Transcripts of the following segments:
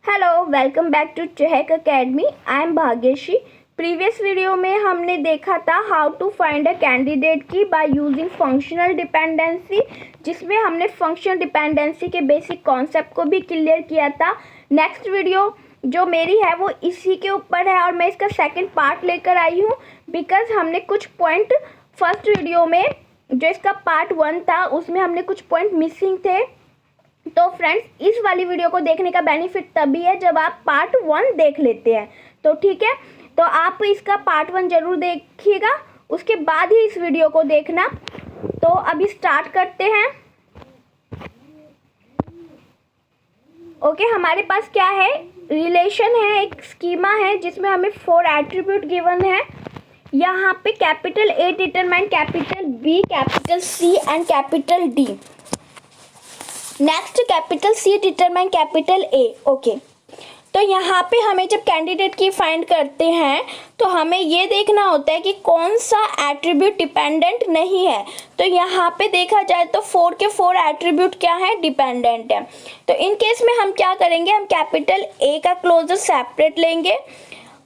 Hello, welcome back to Chahak academy. I am Bhagyashree. Previous video में हमने देखा था how to find a candidate key by using functional dependency, जिसमें हमने functional dependency के बेसिक कॉन्सेप्ट को भी क्लियर किया था। नेक्स्ट वीडियो जो मेरी है वो इसी के ऊपर है और मैं इसका सेकंड पार्ट लेकर आई हूँ बिकॉज हमने कुछ पॉइंट फर्स्ट वीडियो में जो इसका पार्ट 1 था उसमें हमने कुछ पॉइंट मिसिंग थे। तो फ्रेंड्स, इस वाली वीडियो को देखने का बेनिफिट तभी है जब आप पार्ट 1 देख लेते हैं। तो ठीक है, तो आप इसका पार्ट 1 जरूर देखिएगा, उसके बाद ही इस वीडियो को देखना। तो अभी स्टार्ट करते हैं। ओके, हमारे पास क्या है, रिलेशन है, एक स्कीमा है जिसमें हमें 4 एट्रीब्यूट गिवन है। यहाँ पे capital A determine capital B, capital C and capital D. Next capital C determine capital A. Okay, तो यहाँ पे हमें जब कैंडिडेट की फाइंड करते हैं तो हमें ये देखना होता है कि कौन सा एट्रीब्यूट डिपेंडेंट नहीं है। तो यहाँ पे देखा जाए तो 4 के 4 एट्रीब्यूट क्या है, डिपेंडेंट है। तो इन केस में हम क्या करेंगे, हम कैपिटल ए का क्लोजर सेपरेट लेंगे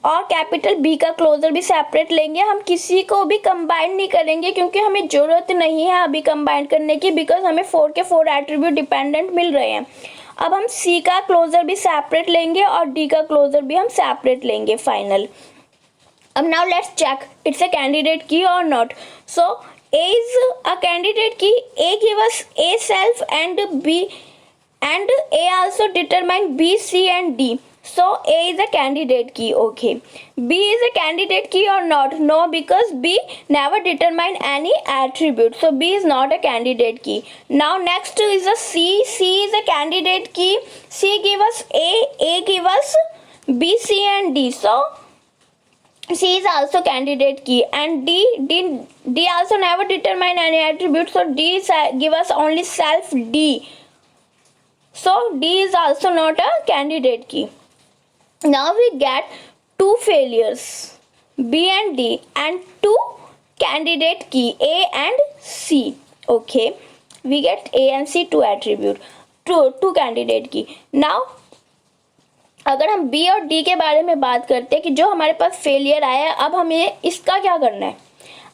और कैपिटल बी का क्लोजर भी सेपरेट लेंगे। हम किसी को भी कंबाइन नहीं करेंगे क्योंकि हमें ज़रूरत नहीं है अभी कंबाइन करने की, बिकॉज हमें 4 के 4 एट्रीब्यूट डिपेंडेंट मिल रहे हैं। अब हम सी का क्लोजर भी सेपरेट लेंगे और डी का क्लोजर भी हम सेपरेट लेंगे फाइनल। अब now let's check it's a candidate key or not. So A is a candidate key. A give us A self and B and A also determine B, C and D. So A is a candidate key. Okay. B is a candidate key or not? No, because B never determine any attribute. So B is not a candidate key. Now next is a C. C is a candidate key. C give us A give us B, C and D. So C is also candidate key and D also never determine any attribute. So D give us only self D. So D is also not a candidate key. Now we get 2 failures, B and D, and 2 candidate key, A and C. Okay, we get A and C 2 attribute, two candidate key. Now अगर हम B और D के बारे में बात करते हैं कि जो हमारे पास फेलियर आया है, अब हमें इसका क्या करना है।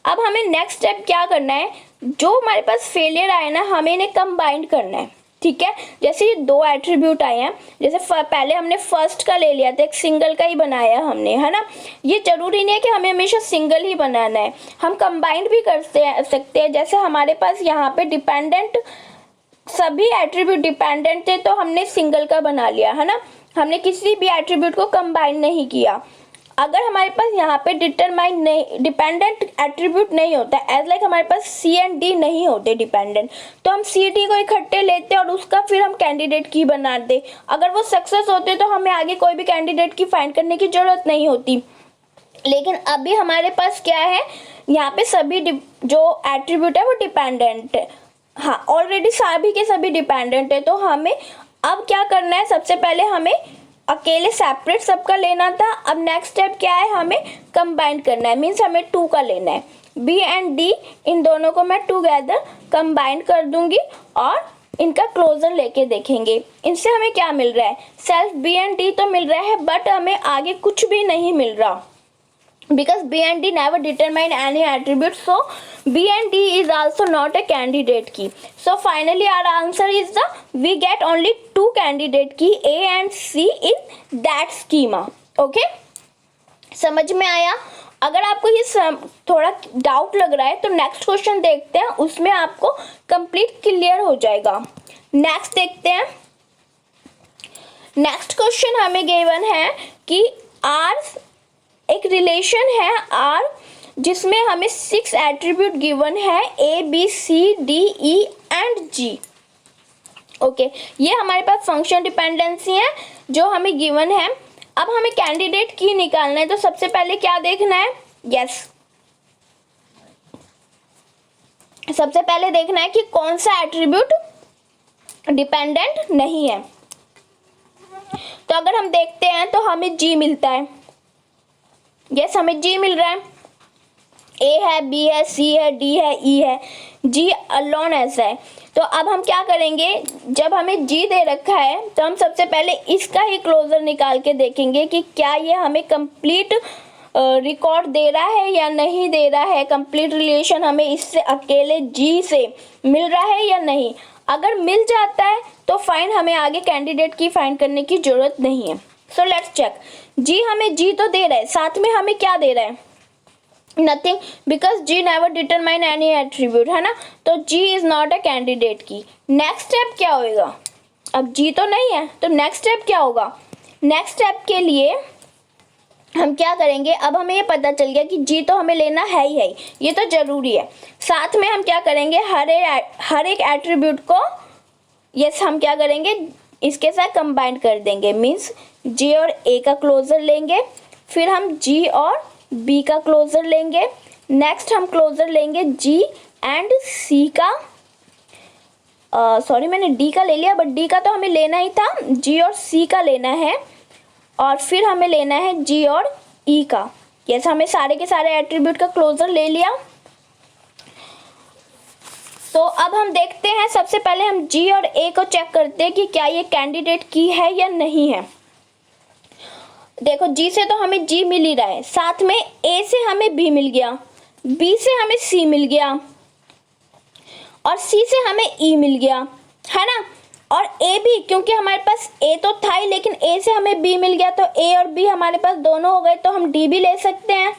अब हमें नेक्स्ट स्टेप क्या करना है, जो हमारे पास फेलियर आया ना, हमें इन्हें कंबाइन करना है। ठीक है, जैसे ये 2 एट्रीब्यूट आए हैं, जैसे पहले हमने फर्स्ट का ले लिया था, एक सिंगल का ही बनाया हमने, है ना। ये जरूरी नहीं है कि हमें हमेशा सिंगल ही बनाना है, हम कंबाइंड भी कर सकते हैं। जैसे हमारे पास यहाँ पे डिपेंडेंट सभी एट्रीब्यूट डिपेंडेंट थे तो हमने सिंगल का बना लिया, है ना, हमने किसी भी एट्रीब्यूट को कंबाइन नहीं किया। अगर हमारे पास यहाँ पे डिटरमाइन नहीं, डिपेंडेंट एट्रीब्यूट नहीं होता, एज लाइक हमारे पास सी एंड डी नहीं होते डिपेंडेंट, तो हम सी डी को इकट्ठे लेते और उसका फिर हम कैंडिडेट की बनाते। अगर वो सक्सेस होते तो हमें आगे कोई भी कैंडिडेट की फाइंड करने की जरूरत नहीं होती। लेकिन अभी हमारे पास क्या है, यहाँ पे सभी जो एट्रीब्यूट है वो डिपेंडेंट है। हाँ, ऑलरेडी सभी के सभी डिपेंडेंट है। तो हमें अब क्या करना है, सबसे पहले हमें अकेले सेपरेट सबका लेना था। अब नेक्स्ट स्टेप क्या है, हमें कंबाइन करना है, मीन्स हमें 2 का लेना है। बी एंड डी, इन दोनों को मैं टुगेदर कंबाइन कर दूंगी और इनका क्लोजर लेके देखेंगे इनसे हमें क्या मिल रहा है। सेल्फ बी एंड डी तो मिल रहा है, बट हमें आगे कुछ भी नहीं मिल रहा, because B and D never determine any attribute, so B and D is also not a candidate key. So finally our answer is the, we get only 2 candidate key A and C in that schema. Okay, समझ में आया। अगर आपको ये थोड़ा doubt लग रहा है तो नेक्स्ट क्वेश्चन देखते हैं, उसमें आपको कंप्लीट क्लियर हो जाएगा। नेक्स्ट देखते हैं। नेक्स्ट क्वेश्चन हमें गिवन है कि R एक रिलेशन है R जिसमें हमें 6 एट्रीब्यूट गिवन है, A B C D E and G। Okay, ये हमारे पास फंक्शन डिपेंडेंसी है जो हमें गिवन है। अब हमें कैंडिडेट की निकालना है, तो सबसे पहले क्या देखना है, सबसे पहले देखना है कि कौन सा एट्रीब्यूट डिपेंडेंट नहीं है। तो अगर हम देखते हैं तो हमें G मिलता है, हमें G मिल रहा है। ए है, बी है, सी है, डी है, ई है, जी अलोन ऐसा है। तो अब हम क्या करेंगे, जब हमें जी दे रखा है तो हम सबसे पहले इसका ही क्लोजर निकाल के देखेंगे कि क्या ये हमें कंप्लीट रिकॉर्ड दे रहा है या नहीं दे रहा है, कंप्लीट रिलेशन हमें इससे अकेले जी से मिल रहा है या नहीं। अगर मिल जाता है तो फाइन, हमें आगे कैंडिडेट की फाइंड करने की जरूरत नहीं है। सो लेट्स चेक, जी हमें जी तो दे रहा है, साथ में हमें क्या दे रहा है, nothing, because G never determine any attribute, है ना, तो G is not a candidate key. Next step क्या होएगा, अब जी तो नहीं है तो नेक्स्ट स्टेप क्या होगा, नेक्स्ट स्टेप के लिए हम क्या करेंगे, अब हमें ये पता चल गया कि जी तो हमें लेना है ही है, ये तो जरूरी है। साथ में हम क्या करेंगे, हर एक एट्रीब्यूट को यस हम क्या करेंगे, इसके साथ कंबाइन कर देंगे, मीन्स जी और ए का क्लोजर लेंगे, फिर हम जी और बी का क्लोजर लेंगे, नेक्स्ट हम क्लोजर लेंगे जी एंड सी का, सॉरी मैंने डी का ले लिया, बट डी का तो हमें लेना ही था, जी और सी का लेना है, और फिर हमें लेना है जी और ई का। यस, हमें सारे के सारे एट्रीब्यूट का क्लोजर ले लिया। तो अब हम देखते हैं, सबसे पहले हम जी और ए को चेक करते हैं कि क्या ये कैंडिडेट की है या नहीं है। देखो जी से तो हमें जी मिल ही रहा है, साथ में ए से हमें बी मिल गया, बी से हमें सी मिल गया, और सी से हमें ई मिल गया, है ना, और ए भी, क्योंकि हमारे पास ए तो था ही लेकिन ए से हमें बी मिल गया, तो ए और बी हमारे पास दोनों हो गए, तो हम डी भी ले सकते हैं,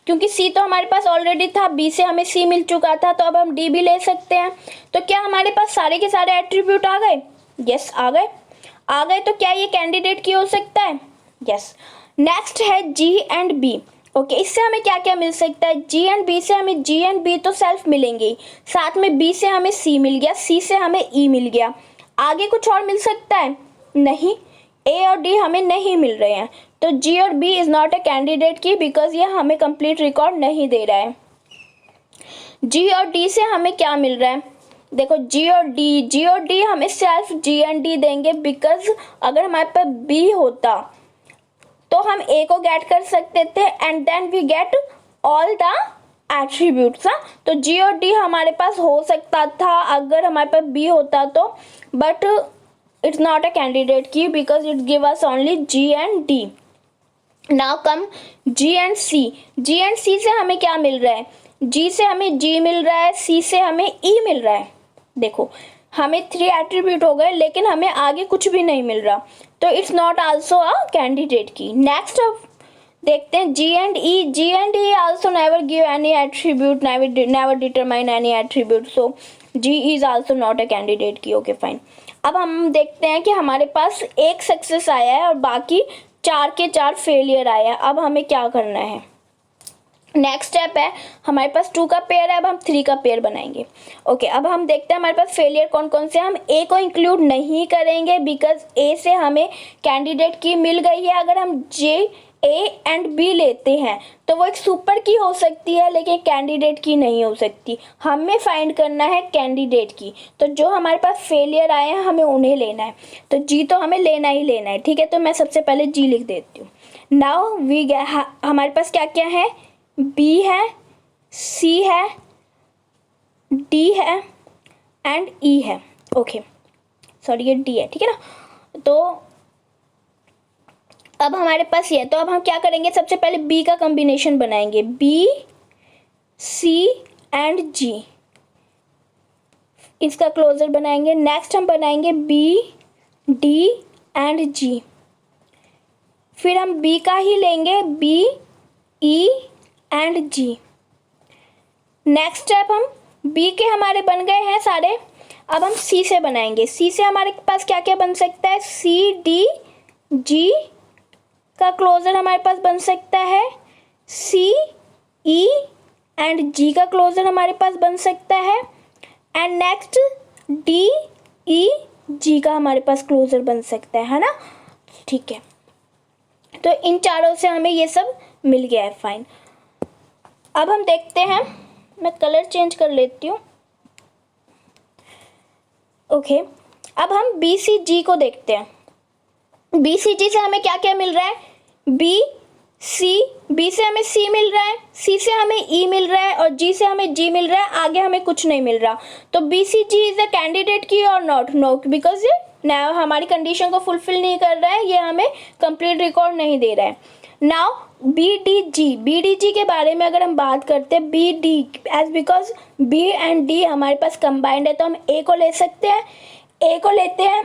क्योंकि सी तो हमारे पास ऑलरेडी था, बी से हमें सी मिल चुका था, तो अब हम डी भी ले सकते हैं। तो क्या हमारे पास सारे के सारे एट्रीब्यूट आ गए, यस आ गए, तो क्या ये कैंडिडेट की हो सकता है, यस। नेक्स्ट है जी एंड बी, ओके, इससे हमें क्या क्या मिल सकता है, जी एंड बी से हमें जी एंड बी तो सेल्फ मिलेंगे ही, साथ में बी से हमें सी मिल गया, सी से हमें ई मिल गया, आगे कुछ और मिल सकता है, नहीं, ए और डी हमें नहीं मिल रहे हैं, तो जी और B is not a candidate key, because ये हमें कंप्लीट रिकॉर्ड नहीं दे रहा है। जी और डी से हमें क्या मिल रहा है, देखो जी और डी हमें सेल्फ जी एंड डी देंगे, बिकॉज अगर हमारे पास बी होता तो हम ए को गेट कर सकते थे and then we get all the attributes. तो जी और डी हमारे पास हो सकता था अगर हमारे पास बी होता तो, but it's not a candidate key, because it give us only G and D. Now come G and C, G and C से हमें क्या मिल रहा है, जी से हमें जी मिल रहा है, सी से हमें ई मिल रहा है। देखो हमें 3 एट्रीब्यूट हो गए लेकिन हमें आगे कुछ भी नहीं मिल रहा, तो it's not also a candidate key. Next अब देखते हैं G and E also never give any attribute, never determine any attribute, so G is also not a candidate key, okay fine. अब हम देखते हैं कि हमारे पास एक सक्सेस आया है और बाकी 4 के 4 फेलियर आया है। अब हमें क्या करना है, नेक्स्ट स्टेप है, हमारे पास 2 का पेयर है, अब हम 3 का पेयर बनाएंगे। ओके, अब हम देखते हैं हमारे पास फेलियर कौन कौन से। हम ए को इंक्लूड नहीं करेंगे बिकॉज ए से हमें कैंडिडेट की मिल गई है। अगर हम जे ए एंड बी लेते हैं तो वो एक सुपर की हो सकती है लेकिन कैंडिडेट की नहीं हो सकती। हमें फाइंड करना है कैंडिडेट की, तो जो हमारे पास फेलियर आए हैं हमें उन्हें लेना है, तो जी तो हमें लेना ही लेना है, ठीक है। तो मैं सबसे पहले जी लिख देती हूँ। नाउ हमारे पास क्या क्या है, बी है, सी है, डी है एंड ई है। ओके सॉरी ये डी है, ठीक है ना। तो अब हमारे पास ये है, तो अब हम क्या करेंगे, सबसे पहले बी का कॉम्बिनेशन बनाएंगे, बी सी एंड जी, इसका क्लोजर बनाएंगे। नेक्स्ट हम बनाएंगे बी डी एंड जी, फिर हम बी का ही लेंगे, B E and G. Next step हम बी के हमारे बन गए हैं सारे, अब हम सी से बनाएंगे। सी से हमारे पास क्या क्या बन सकता है, सी डी जी का क्लोजर हमारे पास बन सकता है, सी ई एंड जी का क्लोजर हमारे पास बन सकता है, एंड नेक्स्ट डी ई जी का हमारे पास क्लोजर बन सकता है ना, ठीक है। तो इन चारों से हमें ये सब मिल गया है, फाइन। अब हम देखते हैं, मैं कलर चेंज कर लेती हूँ। ओके, अब हम बी सी जी को देखते हैं। बी सी जी से हमें क्या क्या मिल रहा है, बी सी, बी से हमें सी मिल रहा है, सी से हमें ई मिल रहा है और जी से हमें जी मिल रहा है, आगे हमें कुछ नहीं मिल रहा। तो B C G is a candidate key or not? No, because ये नाउ हमारी कंडीशन को फुलफिल नहीं कर रहा है, ये हमें कंप्लीट रिकॉर्ड नहीं दे रहा है। नाउ बी डी जी के बारे में अगर हम बात करते हैं, B D as because B and D हमारे पास कंबाइंड है तो हम ए को ले सकते हैं, ए को लेते हैं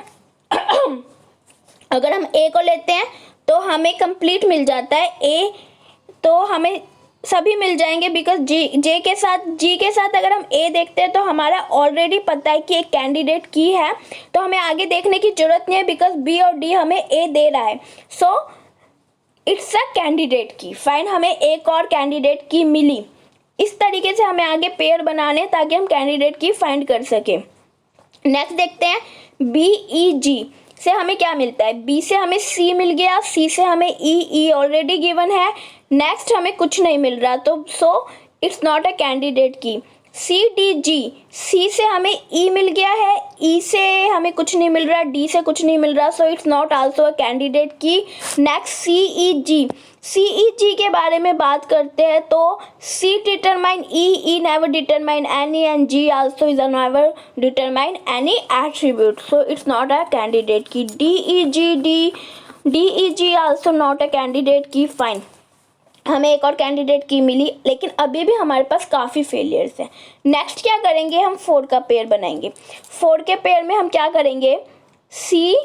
अगर हम ए को लेते हैं तो हमें कंप्लीट मिल जाता है ए, तो हमें सभी मिल जाएंगे बिकॉज जे के साथ जी के साथ अगर हम ए देखते हैं तो हमारा ऑलरेडी पता है कि एक कैंडिडेट की है, तो हमें आगे देखने की जरूरत नहीं है बिकॉज बी और डी हमें ए दे रहा है। So it's a candidate key. Fine, हमें एक और कैंडिडेट की मिली। इस तरीके से हमें आगे पेयर बनाने ताकि हम कैंडिडेट की फाइंड कर सके। नेक्स्ट देखते हैं बी ई जी से हमें क्या मिलता है। बी से हमें सी मिल गया, सी से हमें ई ऑलरेडी गिवन है। नेक्स्ट हमें कुछ नहीं मिल रहा तो so it's not a candidate key. C D G, सी से हमें ई मिल गया है, ई से हमें कुछ नहीं मिल रहा, डी से कुछ नहीं मिल रहा, so it's not also a candidate key. Next C E G, C E G के बारे में बात करते हैं तो C determine E never determine any and G also is never determine any attribute, so it's not a candidate key. D E G also not a candidate key. Fine, हमें एक और कैंडिडेट की मिली, लेकिन अभी भी हमारे पास काफ़ी फेलियर्स हैं। नेक्स्ट क्या करेंगे, हम 4 का पेयर बनाएंगे। 4 के पेयर में हम क्या करेंगे, सी,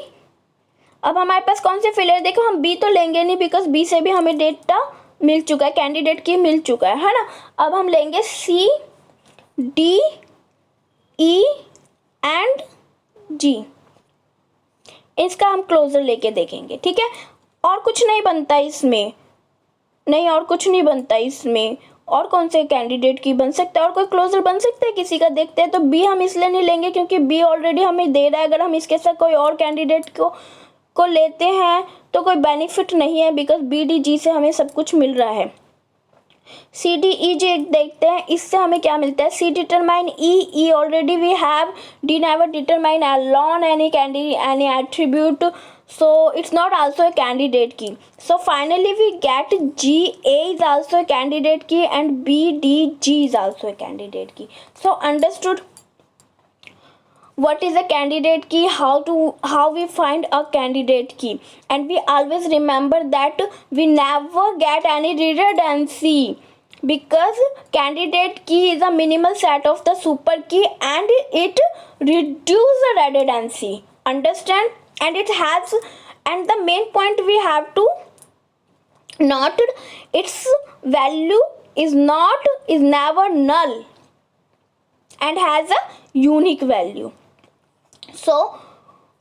अब हमारे पास कौन से फेलियर, देखो हम बी तो लेंगे नहीं बिकॉज बी से भी हमें डेटा मिल चुका है, कैंडिडेट की मिल चुका है ना। अब हम लेंगे सी डी ई एंड जी, इसका हम क्लोजर लेके देखेंगे, ठीक है। और कुछ नहीं बनता इसमें, नहीं और कुछ नहीं बनता इसमें। और कौन से कैंडिडेट की बन सकता है, और कोई क्लोजर बन सकता है किसी का, देखते हैं। तो बी हम इसलिए नहीं लेंगे क्योंकि बी ऑलरेडी हमें दे रहा है, अगर हम इसके साथ कोई और कैंडिडेट को लेते हैं तो कोई बेनिफिट नहीं है बिकॉज बी डी जी से हमें सब कुछ मिल रहा है। सी डी ई जी देखते हैं, इससे हमें क्या मिलता है, C determine E already we have, D never determine alone any attribute, so it's not also a candidate key. So finally we get G A is also a candidate key and B D G is also a candidate key. So understood what is a candidate key, how we find a candidate key, and we always remember that we never get any redundancy because candidate key is a minimal set of the super key and it reduces the redundancy, understand, and it has, and the main point we have to note, its value is never null and has a unique value. So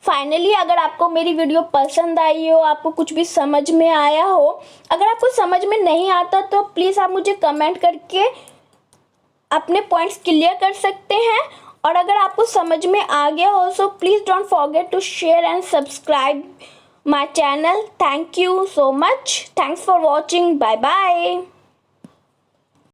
finally अगर आपको मेरी video पसंद आई हो, आपको कुछ भी समझ में आया हो, अगर आपको समझ में नहीं आता तो प्लीज़ आप मुझे कमेंट करके अपने पॉइंट्स क्लियर कर सकते हैं, और अगर आपको समझ में आ गया हो so please don't forget to share and subscribe my channel. Thank you so much, thanks for watching, bye bye.